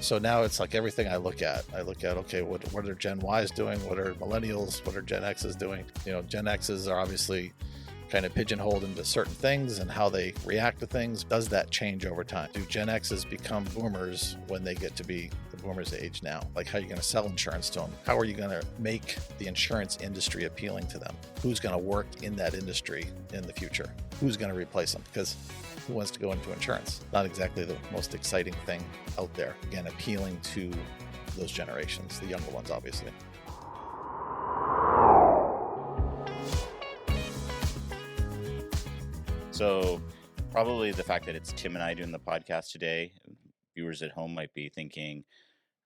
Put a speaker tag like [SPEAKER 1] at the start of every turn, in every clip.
[SPEAKER 1] So now it's like everything I look at, okay, what are Gen Ys doing? What are millennials? What are Gen X's doing? Gen X's are obviously kind of pigeonholed into certain things and how they react to things. Does that change over time? Do Gen X's become boomers when they get to be the boomers age now? Like, how are you going to sell insurance to them? How are you going to make the insurance industry appealing to them? Who's going to work in that industry in the future? Who's going to replace them? Because who wants to go into insurance? Not exactly the most exciting thing out there. Again, appealing to those generations, the younger ones, obviously.
[SPEAKER 2] So probably the fact that it's Tim and I doing the podcast today, viewers at home might be thinking,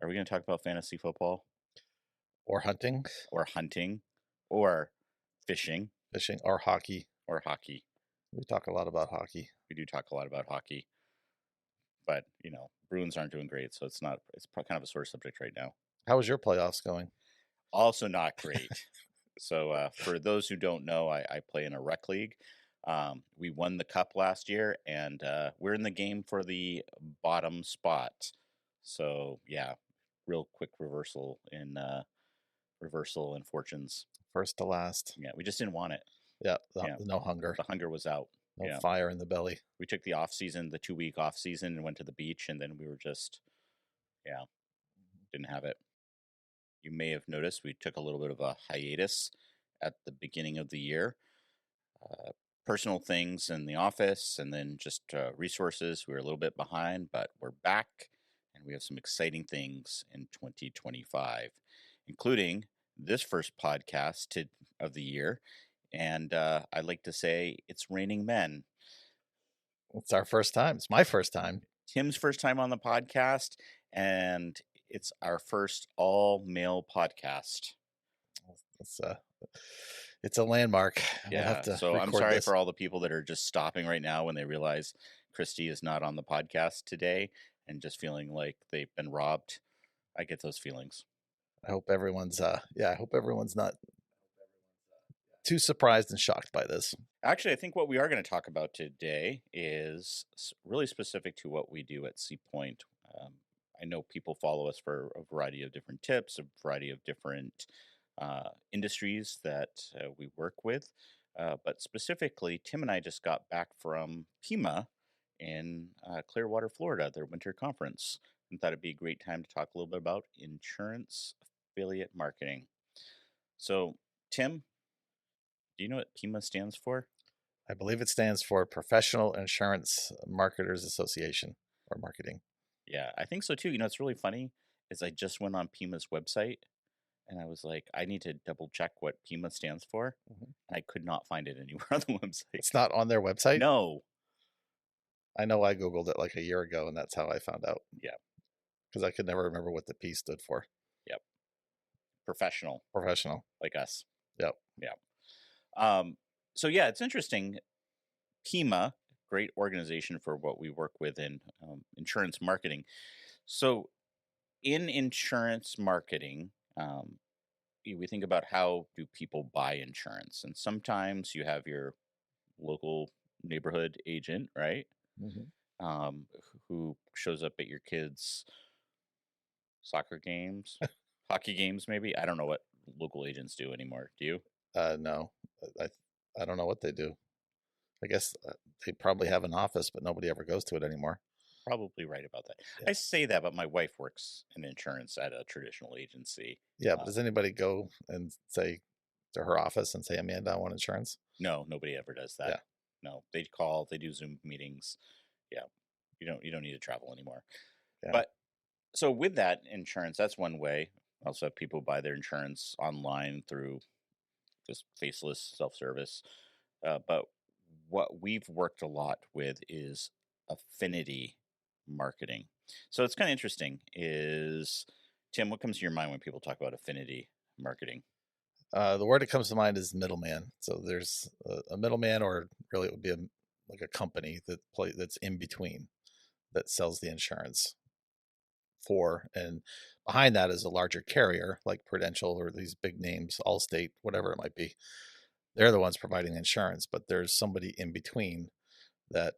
[SPEAKER 2] are we going to talk about fantasy football?
[SPEAKER 1] Or hunting.
[SPEAKER 2] Or hunting. Or fishing.
[SPEAKER 1] Fishing or hockey.
[SPEAKER 2] Or hockey.
[SPEAKER 1] We talk a lot about hockey.
[SPEAKER 2] We do talk a lot about hockey. But, Bruins aren't doing great, so it's kind of a sore subject right now.
[SPEAKER 1] How was your playoffs going?
[SPEAKER 2] Also not great. So for those who don't know, I play in a rec league. We won the cup last year, and we're in the game for the bottom spot. So, yeah, real quick reversal in fortunes.
[SPEAKER 1] First to last.
[SPEAKER 2] Yeah, we just didn't want it.
[SPEAKER 1] Yeah, no hunger.
[SPEAKER 2] The hunger was out.
[SPEAKER 1] No fire in the belly.
[SPEAKER 2] We took the 2-week off season and went to the beach, and then we were just, didn't have it. You may have noticed we took a little bit of a hiatus at the beginning of the year. Personal things in the office, and then just resources. We were a little bit behind, but we're back, and we have some exciting things in 2025, including this first podcast of the year. And I'd like to say it's Raining Men.
[SPEAKER 1] It's our first time. It's my first time.
[SPEAKER 2] Tim's first time on the podcast, and it's our first all-male podcast.
[SPEAKER 1] It's a landmark.
[SPEAKER 2] Yeah, so I'm sorry for all the people that are just stopping right now when they realize Christy is not on the podcast today and just feeling like they've been robbed. I get those feelings.
[SPEAKER 1] I hope everyone's not too surprised and shocked by this.
[SPEAKER 2] Actually, I think what we are going to talk about today is really specific to what we do at C Point. I know people follow us for a variety of different tips, a variety of different industries that we work with. But specifically, Tim and I just got back from PIMA in Clearwater, Florida, their winter conference, and thought it'd be a great time to talk a little bit about insurance affiliate marketing. So, Tim, do you know what PIMA stands for?
[SPEAKER 1] I believe it stands for Professional Insurance Marketers Association, or marketing.
[SPEAKER 2] Yeah, I think so too. It's really funny is I just went on PIMA's website and I was like, I need to double check what PIMA stands for. Mm-hmm. And I could not find it anywhere on the website.
[SPEAKER 1] It's not on their website?
[SPEAKER 2] No.
[SPEAKER 1] I know I Googled it like a year ago and that's how I found out.
[SPEAKER 2] Yeah.
[SPEAKER 1] Because I could never remember what the P stood for.
[SPEAKER 2] Yep. Professional.
[SPEAKER 1] Like
[SPEAKER 2] us.
[SPEAKER 1] Yep.
[SPEAKER 2] Yeah. So yeah, it's interesting. PIMA, great organization for what we work with in insurance marketing. So in insurance marketing, we think about how do people buy insurance, and sometimes you have your local neighborhood agent, right? Mm-hmm. Who shows up at your kids' soccer games, hockey games, maybe. I don't know what local agents do anymore. Do you?
[SPEAKER 1] No, I don't know what they do. I guess they probably have an office, but nobody ever goes to it anymore.
[SPEAKER 2] Probably right about that. Yeah. I say that, but my wife works in insurance at a traditional agency.
[SPEAKER 1] Yeah, but does anybody go and say to her office and say, Amanda, I want insurance?
[SPEAKER 2] No, nobody ever does that. Yeah. No, they call, they do Zoom meetings. Yeah, you don't need to travel anymore. Yeah. But so with that insurance, that's one way. Also have people buy their insurance online through just faceless self-service. But what we've worked a lot with is affinity marketing. So it's kind of interesting is, Tim, what comes to your mind when people talk about affinity marketing?
[SPEAKER 1] The word that comes to mind is middleman. So there's a middleman, or really it would be like a company that's in between that sells the insurance for, and behind that is a larger carrier like Prudential or these big names, Allstate, whatever it might be. They're the ones providing the insurance, but there's somebody in between that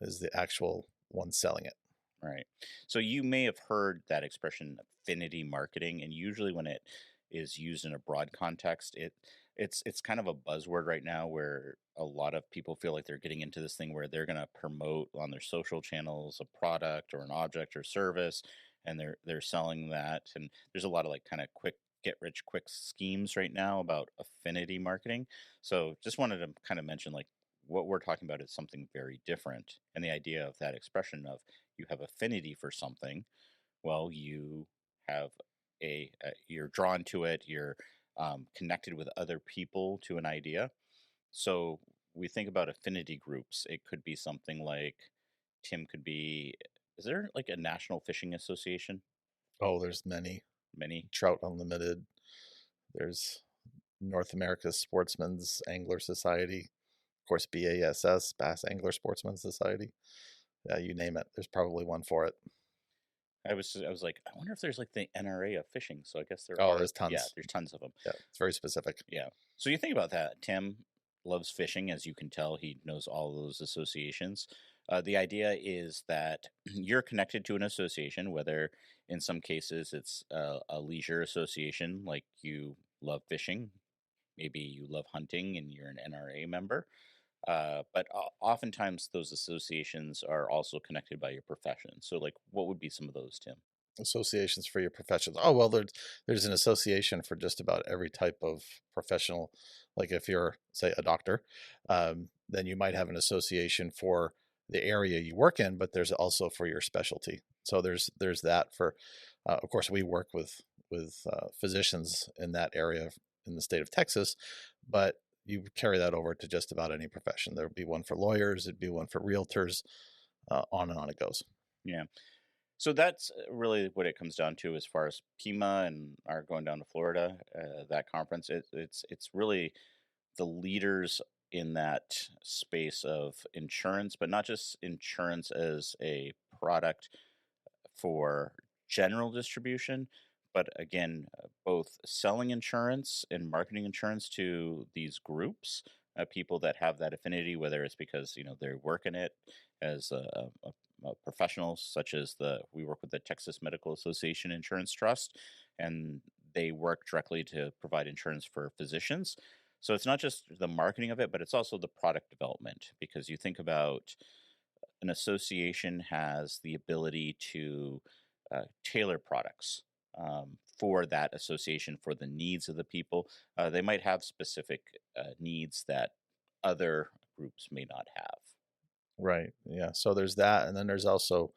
[SPEAKER 1] is the actual one selling it.
[SPEAKER 2] Right. So you may have heard that expression affinity marketing, and usually when it is used in a broad context, it's kind of a buzzword right now where a lot of people feel like they're getting into this thing where they're going to promote on their social channels a product or an object or service, and they're selling that. And there's a lot of like kind of quick get rich quick schemes right now about affinity marketing. So just wanted to kind of mention like what we're talking about is something very different, and the idea of that expression of you have affinity for something, well, you have you're drawn to it, you're connected with other people to an idea. So we think about affinity groups. It could be something like Tim could be. Is there like a national fishing association?
[SPEAKER 1] Oh, there's many.
[SPEAKER 2] Many.
[SPEAKER 1] Trout Unlimited. There's North America Sportsman's Angler Society. Of course, BASS, Bass Angler Sportsman Society. Yeah, you name it. There's probably one for it.
[SPEAKER 2] I was like, I wonder if there's like the NRA of fishing. So I guess there
[SPEAKER 1] Oh,
[SPEAKER 2] are.
[SPEAKER 1] there's
[SPEAKER 2] Yeah,
[SPEAKER 1] tons.
[SPEAKER 2] there's tons of them.
[SPEAKER 1] Yeah, it's very specific.
[SPEAKER 2] Yeah. So you think about that. Tim loves fishing, as you can tell. He knows all those associations. The idea is that you're connected to an association, whether in some cases it's a leisure association, like you love fishing, maybe you love hunting and you're an NRA member. But oftentimes those associations are also connected by your profession. So, like, what would be some of those, Tim?
[SPEAKER 1] Associations for your professions. Oh well, there's an association for just about every type of professional. Like if you're, say, a doctor, then you might have an association for the area you work in, but there's also for your specialty. So there's that for. Of course, we work with physicians in that area in the state of Texas, but you carry that over to just about any profession. There would be one for lawyers, it'd be one for realtors, on and on it goes.
[SPEAKER 2] Yeah. So that's really what it comes down to as far as PIMA and our going down to Florida, that conference. It's really the leaders in that space of insurance, but not just insurance as a product for general distribution, but again, both selling insurance and marketing insurance to these groups, people that have that affinity, whether it's because they work in it as professionals, such as we work with the Texas Medical Association Insurance Trust, and they work directly to provide insurance for physicians. So it's not just the marketing of it, but it's also the product development, because you think about an association has the ability to tailor products for that association, for the needs of the people. They might have specific needs that other groups may not have.
[SPEAKER 1] Right. Yeah. So there's that, and then there's also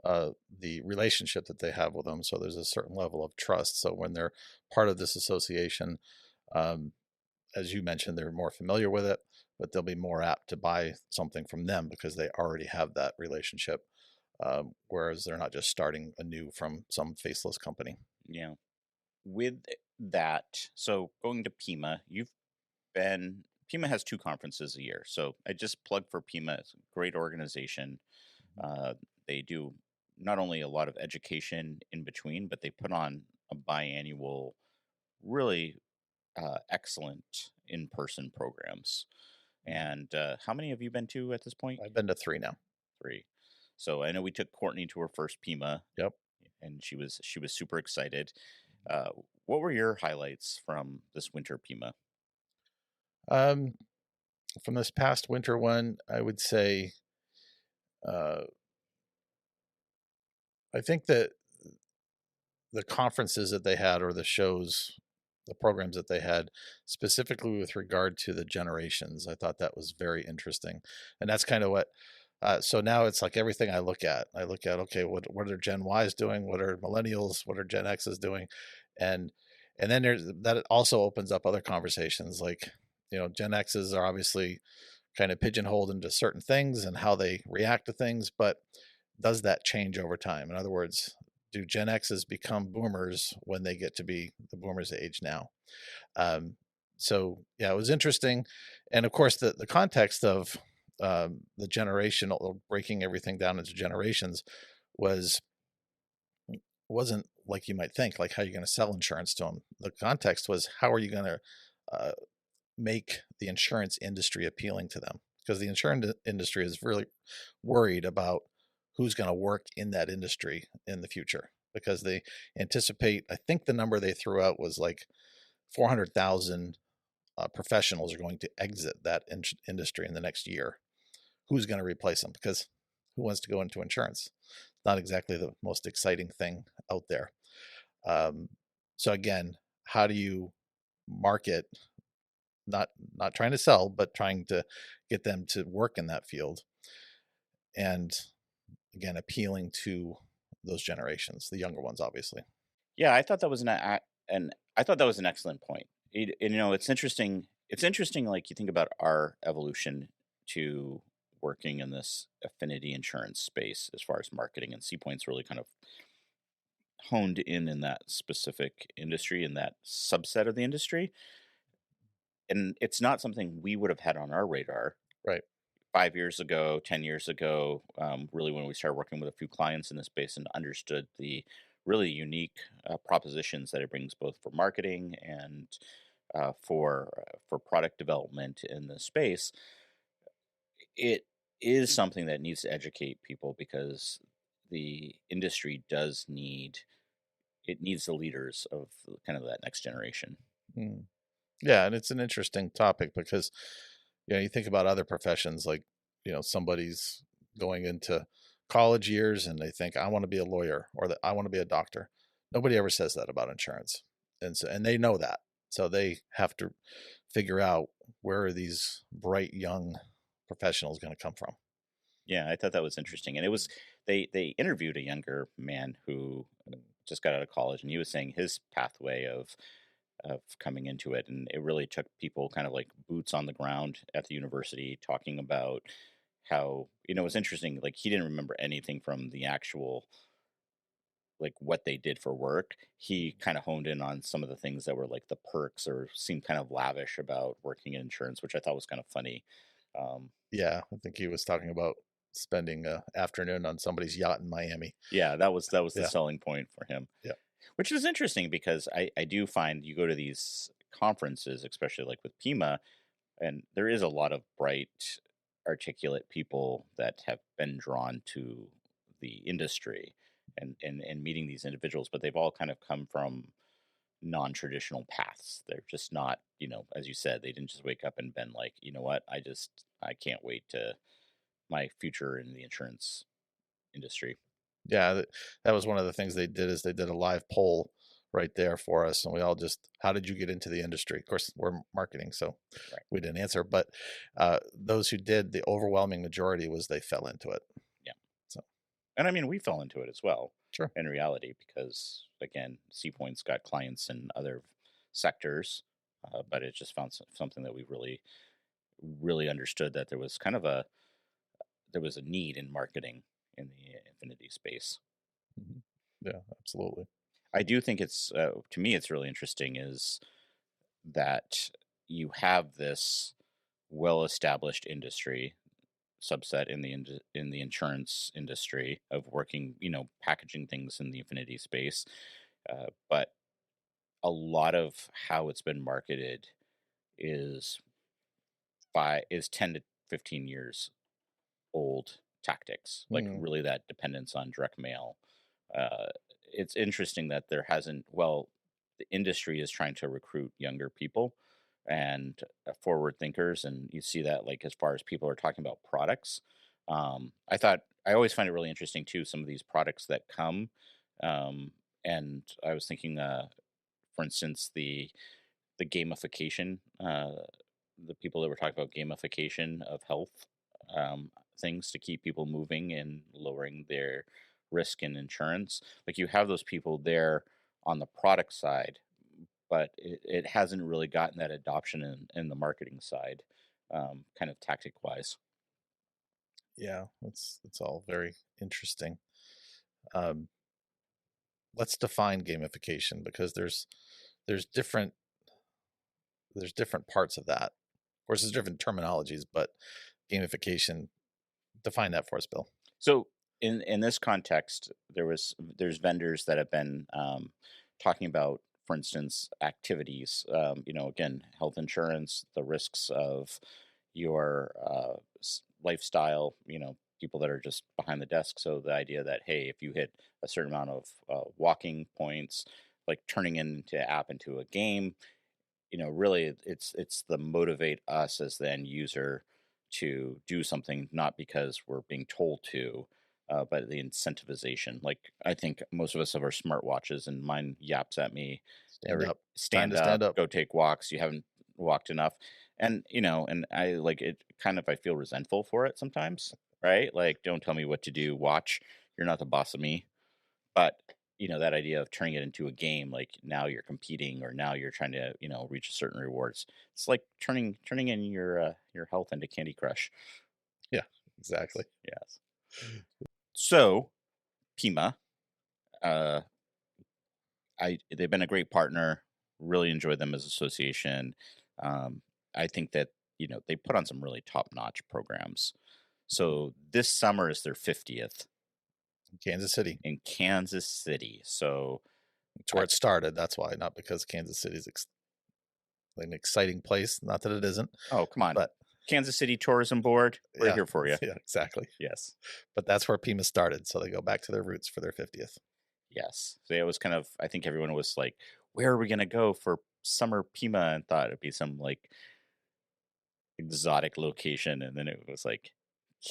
[SPEAKER 1] the relationship that they have with them. So there's a certain level of trust. So when they're part of this association, um, as you mentioned, they're more familiar with it, but they'll be more apt to buy something from them because they already have that relationship. Whereas they're not just starting anew from some faceless company.
[SPEAKER 2] Yeah. With that, so going to PIMA, PIMA has two conferences a year. So I just plug for PIMA. It's a great organization. They do not only a lot of education in between, but they put on a biannual, really excellent in-person programs. And how many have you been to at this point?
[SPEAKER 1] I've been to 3 now.
[SPEAKER 2] 3. So I know we took Courtney to her first PIMA.
[SPEAKER 1] Yep.
[SPEAKER 2] And she was super excited. What were your highlights from this winter PIMA?
[SPEAKER 1] Um, from this past winter one, I would say, I think that the conferences that they had, or the shows, the programs that they had, specifically with regard to the generations, I thought that was very interesting. And that's kind of what, so now it's like everything I look at, okay, what are Gen Ys doing? What are millennials? What are Gen X's doing? And then that also opens up other conversations, like, Gen X's are obviously kind of pigeonholed into certain things and how they react to things, but does that change over time? In other words, do Gen X's become boomers when they get to be the boomers age now? So yeah, it was interesting. And of course, the context of the generational, breaking everything down into generations, wasn't like you might think, like how you're going to sell insurance to them. The context was, how are you going to make the insurance industry appealing to them? Because the insurance industry is really worried about who's going to work in that industry in the future, because they anticipate, I think the number they threw out was like 400,000 professionals are going to exit that industry in the next year. Who's going to replace them? Because who wants to go into insurance? Not exactly the most exciting thing out there. So again, how do you market, not trying to sell, but trying to get them to work in that field, and again, appealing to those generations, the younger ones, obviously.
[SPEAKER 2] Yeah, I thought that was I thought that was an excellent point. It's interesting. It's interesting, like you think about our evolution to working in this affinity insurance space as far as marketing, and CPoint's really kind of honed in that specific industry, in that subset of the industry. And it's not something we would have had on our radar
[SPEAKER 1] Right.
[SPEAKER 2] 5 years ago, 10 years ago, really when we started working with a few clients in this space and understood the really unique propositions that it brings both for marketing and for product development in the space. It is something that needs to educate people, because the industry does need it needs the leaders of kind of that next generation.
[SPEAKER 1] Mm. Yeah, and it's an interesting topic because, you think about other professions, like, somebody's going into college years and they think, I want to be a lawyer, or that I want to be a doctor. Nobody ever says that about insurance. And they know that. So they have to figure out, where are these bright young professionals going to come from?
[SPEAKER 2] Yeah, I thought that was interesting. And it was they interviewed a younger man who just got out of college, and he was saying his pathway of coming into it, and it really took people kind of like boots on the ground at the university, talking about how, it was interesting, like he didn't remember anything from the actual, like what they did for work. He kind of honed in on some of the things that were like the perks, or seemed kind of lavish about working in insurance, which I thought was kind of funny.
[SPEAKER 1] Yeah, I think he was talking about spending an afternoon on somebody's yacht in Miami.
[SPEAKER 2] Yeah, that was the
[SPEAKER 1] Yeah.
[SPEAKER 2] selling point for him.
[SPEAKER 1] Yeah.
[SPEAKER 2] Which is interesting, because I do find you go to these conferences, especially like with PIMA, and there is a lot of bright, articulate people that have been drawn to the industry and meeting these individuals, but they've all kind of come from non-traditional paths. They're just not, as you said, they didn't just wake up and been like, you know what, I can't wait to my future in the insurance industry.
[SPEAKER 1] Yeah, that was one of the things they did, is they did a live poll right there for us, and we all just, how did you get into the industry? Of course, we're marketing, so
[SPEAKER 2] Right.
[SPEAKER 1] we didn't answer, but those who did, the overwhelming majority was they fell into it.
[SPEAKER 2] Yeah.
[SPEAKER 1] So,
[SPEAKER 2] And I mean, we fell into it as well.
[SPEAKER 1] sure.
[SPEAKER 2] In reality, because again, CPoint's got clients in other sectors, but it just found something that we really, really understood, that there was a need in marketing in the affinity space.
[SPEAKER 1] Mm-hmm. Yeah, absolutely.
[SPEAKER 2] I do think it's to me, it's really interesting is that you have this well-established industry subset in the insurance industry of working, packaging things in the affinity space, but a lot of how it's been marketed is 10 to 15 years old tactics, like really that dependence on direct mail. Uh, it's interesting that there hasn't, well, the industry is trying to recruit younger people and forward thinkers, and you see that, like, as far as people are talking about products. I always find it really interesting too, some of these products that come, and I was thinking, for instance, the gamification, the people that were talking about gamification of health, um, things to keep people moving and lowering their risk in insurance. Like, you have those people there on the product side, but it hasn't really gotten that adoption in the marketing side, kind of tactic wise.
[SPEAKER 1] Yeah, it's all very interesting. Um, let's define gamification, because there's different there's different parts of that. Of course, there's different terminologies, but gamification, define that for us, Bill.
[SPEAKER 2] So in this context, there's vendors that have been talking about, for instance, activities. Again, health insurance, the risks of your lifestyle. people that are just behind the desk. So the idea that, hey, if you hit a certain amount of walking points, like turning into app into a game, really it's the motivate us as the end user to do something, not because we're being told to, but the incentivization. Like, I think most of us have our smartwatches, and mine yaps at me
[SPEAKER 1] Stand
[SPEAKER 2] every
[SPEAKER 1] up. Time
[SPEAKER 2] stand
[SPEAKER 1] to
[SPEAKER 2] up,
[SPEAKER 1] stand up.
[SPEAKER 2] go take walks. You haven't walked enough, and and I like it. Kind of, I feel resentful for it sometimes, right? Like, don't tell me what to do. Watch. You're not the boss of me. But, that idea of turning it into a game, like now you're competing or now you're trying to, reach a certain rewards. It's like turning in your health into Candy Crush.
[SPEAKER 1] Yeah, exactly.
[SPEAKER 2] Yes. So, PIMA, uh they've been a great partner. Really enjoyed them as association. Um I think that, they put on some really top-notch programs. So, this summer is their 50th
[SPEAKER 1] Kansas City.
[SPEAKER 2] in Kansas City. So,
[SPEAKER 1] It's where it started. That's why, not because Kansas City is an exciting place. Not that it isn't,
[SPEAKER 2] oh, come on.
[SPEAKER 1] but
[SPEAKER 2] Kansas City Tourism Board, we're
[SPEAKER 1] yeah,
[SPEAKER 2] here for you.
[SPEAKER 1] yeah, exactly.
[SPEAKER 2] Yes.
[SPEAKER 1] But that's where PIMA started, so they go back to their roots for their 50th.
[SPEAKER 2] Yes. So it was kind of, I think everyone was like, where are we going to go for summer PIMA? And thought it'd be some like exotic location. And then it was like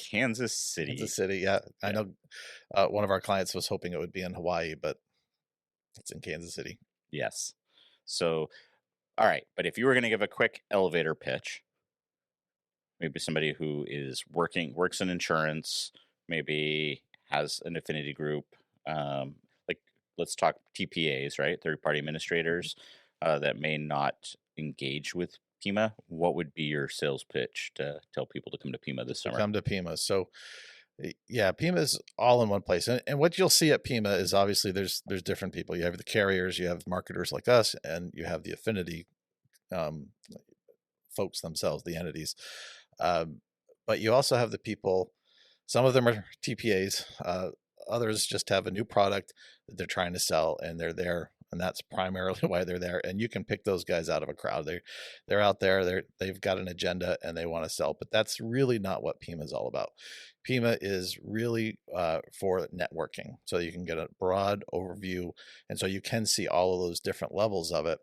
[SPEAKER 2] Kansas City.
[SPEAKER 1] Kansas City, yeah. I know one of our clients was hoping it would be in Hawaii, but it's in Kansas City.
[SPEAKER 2] Yes. So, all right. But if you were going to give a quick elevator pitch, maybe somebody who works in insurance, maybe has an affinity group, like, let's talk TPAs, right? Third party administrators that may not engage with PIMA. What would be your sales pitch to tell people to come to PIMA this summer?
[SPEAKER 1] Come to PIMA. So, yeah, PIMA is all in one place, and what you'll see at PIMA is obviously there's different people. You have the carriers, you have marketers like us, and you have the affinity um, folks themselves, the entities. But you also have the people. Some of them are TPAs. Others just have a new product that they're trying to sell, and they're there, and that's primarily why they're there. And you can pick those guys out of a crowd. They're out there. They've got an agenda and they want to sell, but that's really not what PIMA is all about. PIMA is really for networking, so you can get a broad overview, and so you can see all of those different levels of it.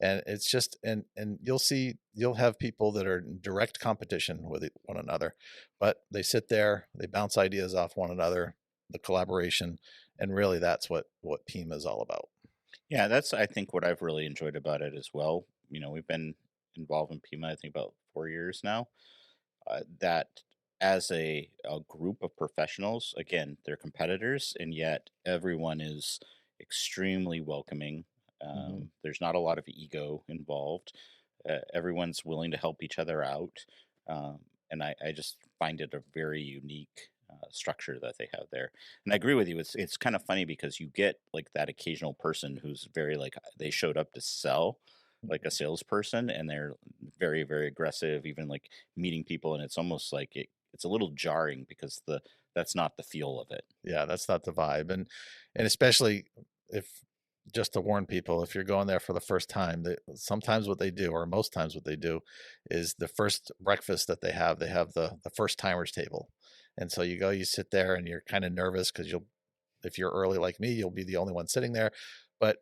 [SPEAKER 1] And it's just and you'll have people that are in direct competition with one another, but they sit there, they bounce ideas off one another, the collaboration, and really that's what PIMA is all about.
[SPEAKER 2] Yeah, that's, I think, what I've really enjoyed about it as well. We've been involved in PIMA, I think, about 4 years now. That as a group of professionals, again, they're competitors, and yet everyone is extremely welcoming. There's not a lot of ego involved. Everyone's willing to help each other out. Um, and I just find it a very unique structure that they have there. And I agree with you. It's kind of funny because you get like that occasional person who's very like they showed up to sell, like a salesperson, and they're very, very aggressive, even like meeting people, and it's almost like it's a little jarring because that's not the feel of it.
[SPEAKER 1] Yeah, that's not the vibe. And especially if, just to warn people, if you're going there for the first time, sometimes what they do, or most times what they do, is the first breakfast that they have the first timers table. And so you go, you sit there, and you're kind of nervous because if you're early like me, you'll be the only one sitting there. But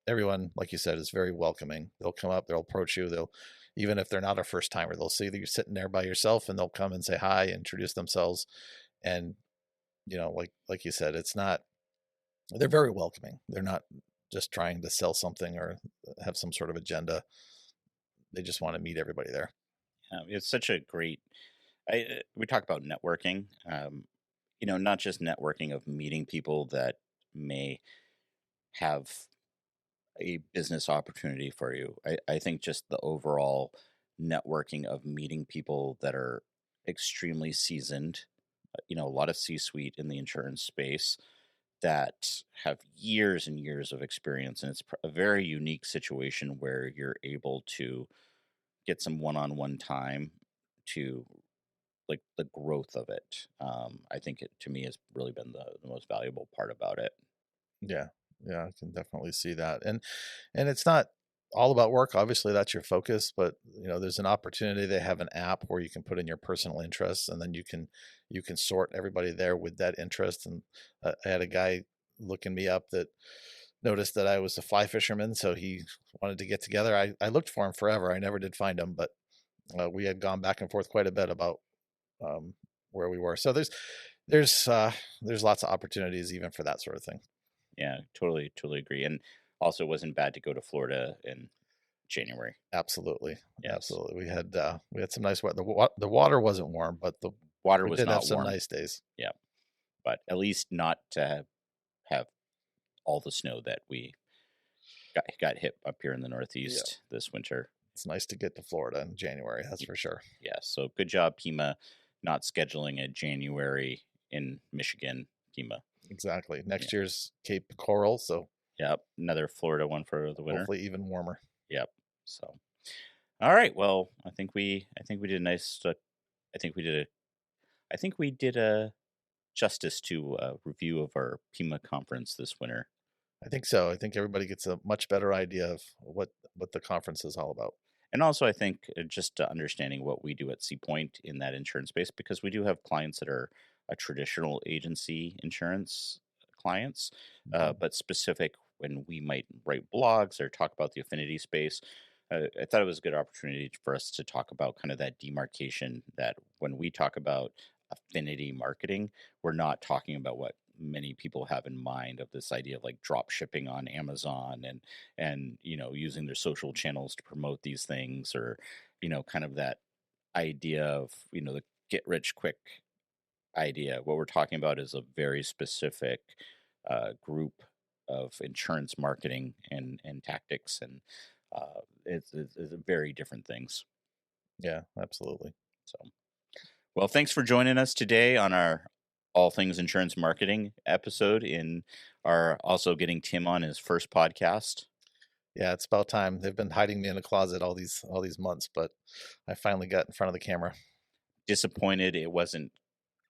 [SPEAKER 1] everyone, like you said, is very welcoming. They'll come up, they'll approach you, even if they're not a first timer, they'll see that you're sitting there by yourself, and they'll come and say hi, introduce themselves. And like you said, they're very welcoming. They're not just trying to sell something or have some sort of agenda. They just want to meet everybody there.
[SPEAKER 2] It's such a great. We talk about networking. Not just networking of meeting people that may have a business opportunity for you. I think just the overall networking of meeting people that are extremely seasoned, a lot of C-suite in the insurance space that have years and years of experience. And it's a very unique situation where you're able to get some one-on-one time to like the growth of it. I think it, to me, has really been the most valuable part about it.
[SPEAKER 1] Yeah. Yeah, I can definitely see that. And it's not all about work. Obviously, that's your focus, but there's an opportunity. They have an app where you can put in your personal interests, and then you can sort everybody there with that interest. And I had a guy looking me up that noticed that I was a fly fisherman, so he wanted to get together. I looked for him forever. I never did find him, but we had gone back and forth quite a bit about where we were. So there's lots of opportunities even for that sort of thing.
[SPEAKER 2] Yeah, totally agree. And also, it wasn't bad to go to Florida in January.
[SPEAKER 1] Absolutely,
[SPEAKER 2] yes.
[SPEAKER 1] Absolutely. We had some nice weather. The water wasn't warm, but the
[SPEAKER 2] water was
[SPEAKER 1] not
[SPEAKER 2] have
[SPEAKER 1] warm. Some
[SPEAKER 2] warm.
[SPEAKER 1] Nice days.
[SPEAKER 2] Yeah, but at least not to have all the snow that we got hit up here in the Northeast this winter.
[SPEAKER 1] It's nice to get to Florida in January, that's for sure.
[SPEAKER 2] Yeah, so good job, PIMA, not scheduling a January in Michigan, PIMA.
[SPEAKER 1] Exactly. Next year's Cape Coral, so
[SPEAKER 2] yep, another Florida one for the winter.
[SPEAKER 1] Hopefully even warmer.
[SPEAKER 2] Yep. So, all right. Well, I think we did a nice. I think we did a justice to a review of our PIMA conference this winter.
[SPEAKER 1] I think so. I think everybody gets a much better idea of what the conference is all about.
[SPEAKER 2] And also, I think just understanding what we do at Seapoint in that insurance space, because we do have clients that are a traditional agency insurance clients, but specific when we might write blogs or talk about the affinity space. I thought it was a good opportunity for us to talk about kind of that demarcation that when we talk about affinity marketing, we're not talking about what many people have in mind of this idea of like drop shipping on Amazon and using their social channels to promote these things, or kind of that idea of the get rich quick idea. What we're talking about is a very specific group of insurance marketing and tactics, and it's very different things.
[SPEAKER 1] Yeah, absolutely.
[SPEAKER 2] So, well, thanks for joining us today on our All Things Insurance Marketing episode in our also getting Tim on his first podcast.
[SPEAKER 1] Yeah, it's about time. They've been hiding me in a closet all these months, but I finally got in front of the camera.
[SPEAKER 2] Disappointed it wasn't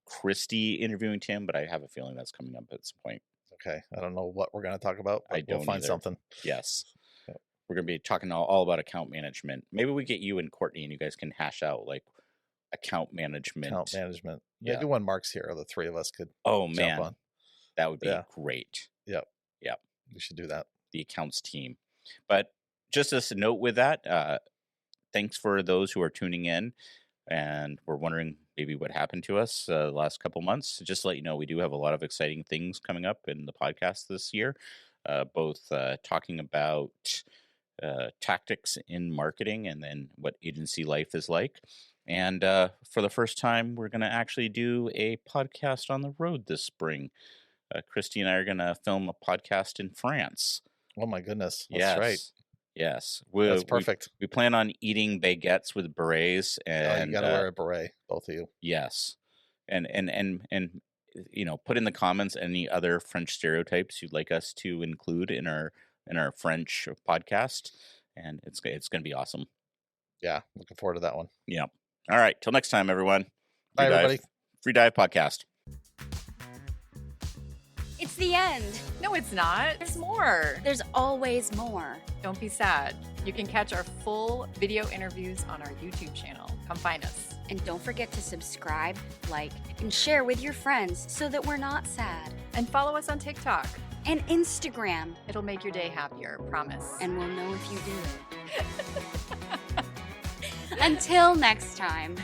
[SPEAKER 2] Christy interviewing Tim, but I have a feeling that's coming up at some point.
[SPEAKER 1] Okay. I don't know what we're going to talk about, but we'll find something.
[SPEAKER 2] Yes. Yep. We're going to be talking all about account management. Maybe we get you and Courtney and you guys can hash out like account management.
[SPEAKER 1] Yeah. Maybe when Mark's here, the three of us could jump on.
[SPEAKER 2] That would be great.
[SPEAKER 1] Yep.
[SPEAKER 2] Yep.
[SPEAKER 1] We should do that.
[SPEAKER 2] The accounts team. But just as a note with that, thanks for those who are tuning in and we're wondering maybe what happened to us the last couple months. Just to let you know, we do have a lot of exciting things coming up in the podcast this year, both talking about tactics in marketing and then what agency life is like. And for the first time, we're going to actually do a podcast on the road this spring. Christy and I are going to film a podcast in France.
[SPEAKER 1] Oh, my goodness. That's right.
[SPEAKER 2] Yes.
[SPEAKER 1] That's perfect.
[SPEAKER 2] We plan on eating baguettes with berets. And
[SPEAKER 1] you got to wear a beret, both of you.
[SPEAKER 2] Yes. And put in the comments any other French stereotypes you'd like us to include in our French podcast. And it's going to be awesome.
[SPEAKER 1] Yeah. Looking forward to that one.
[SPEAKER 2] Yeah. All right. Till next time, everyone.
[SPEAKER 1] Bye, everybody.
[SPEAKER 2] FreeDive Podcast.
[SPEAKER 3] It's the end.
[SPEAKER 4] No, it's not. There's more.
[SPEAKER 3] There's always more.
[SPEAKER 4] Don't be sad. You can catch our full video interviews on our YouTube channel. Come find us.
[SPEAKER 3] And don't forget to subscribe, like, and share with your friends so that we're not sad.
[SPEAKER 4] And follow us on TikTok.
[SPEAKER 3] And Instagram.
[SPEAKER 4] It'll make your day happier, promise.
[SPEAKER 3] And we'll know if you do. Until next time.